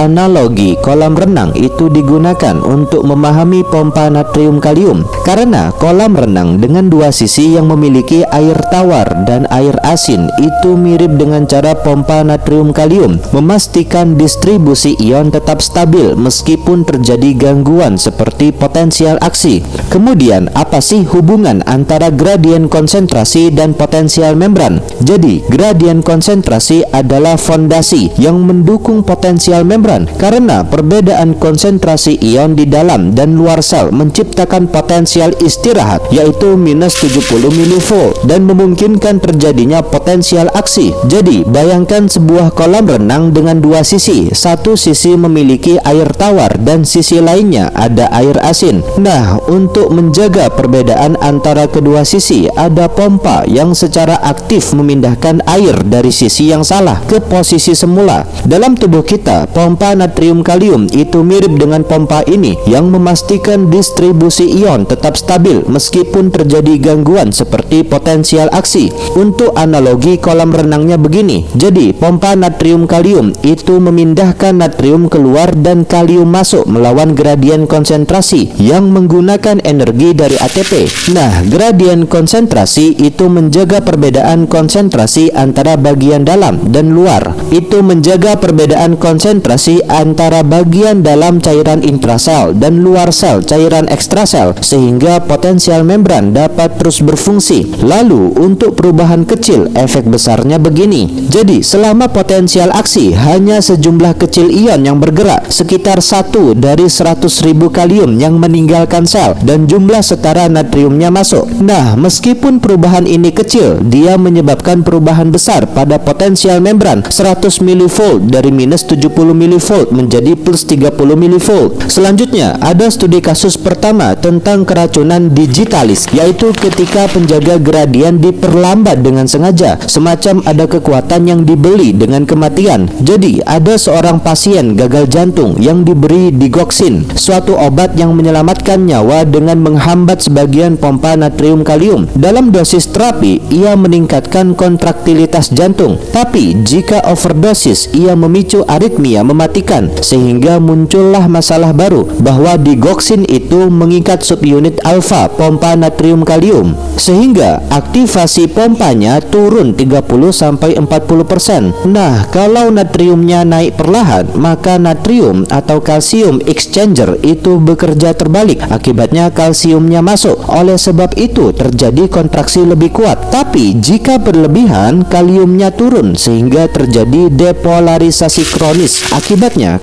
Analogi kolam renang itu digunakan untuk memahami pompa natrium kalium karena kolam renang dengan dua sisi yang memiliki air tawar dan air asin itu mirip dengan cara pompa natrium kalium memastikan distribusi ion tetap stabil meskipun terjadi gangguan seperti potensial aksi. Kemudian apa sih hubungan antara gradien konsentrasi dan potensial membran? Jadi gradien konsentrasi adalah fondasi yang mendukung potensial membran karena perbedaan konsentrasi ion di dalam dan luar sel menciptakan potensial istirahat yaitu minus 70 mV dan memungkinkan terjadinya potensial aksi. Jadi bayangkan sebuah kolam renang dengan dua sisi, satu sisi memiliki air tawar dan sisi lainnya ada air asin. Nah, untuk menjaga perbedaan antara kedua sisi ada pompa yang secara aktif memindahkan air dari sisi yang salah ke posisi semula. Dalam tubuh kita, pompa natrium kalium itu mirip dengan pompa ini yang memastikan distribusi ion tetap stabil meskipun terjadi gangguan seperti potensial aksi. Untuk analogi kolam renangnya begini, jadi pompa natrium kalium itu memindahkan natrium keluar dan kalium masuk melawan gradien konsentrasi yang menggunakan energi dari ATP. Nah, gradien konsentrasi itu menjaga perbedaan konsentrasi antara bagian dalam dan luar. Itu menjaga perbedaan konsentrasi antara bagian dalam cairan intrasel dan luar sel cairan ekstrasel sehingga potensial membran dapat terus berfungsi. Lalu untuk perubahan kecil efek besarnya begini. Jadi selama potensial aksi hanya sejumlah kecil ion yang bergerak sekitar 1 dari 100.000 kalium yang meninggalkan sel dan jumlah setara natriumnya masuk. Nah, meskipun perubahan ini kecil, dia menyebabkan perubahan besar pada potensial membran 100 mV dari minus 70 mV menjadi plus 30 mV. Selanjutnya ada studi kasus pertama tentang keracunan digitalis, yaitu ketika penjaga gradien diperlambat dengan sengaja, semacam ada kekuatan yang dibeli dengan kematian. Jadi ada seorang pasien gagal jantung yang diberi digoxin, suatu obat yang menyelamatkan nyawa dengan menghambat sebagian pompa natrium kalium. Dalam dosis terapi ia meningkatkan kontraktilitas jantung, tapi jika overdosis ia memicu aritmia mematikan, sehingga muncullah masalah baru bahwa digoxin itu mengikat subunit alfa pompa natrium kalium sehingga aktivasi pompanya turun 30-40%. Nah, kalau natriumnya naik perlahan, maka natrium atau kalsium exchanger itu bekerja terbalik. Akibatnya kalsiumnya masuk. Oleh sebab itu terjadi kontraksi lebih kuat. Tapi jika berlebihan, kaliumnya turun sehingga terjadi depolarisasi kronis. Akibatnya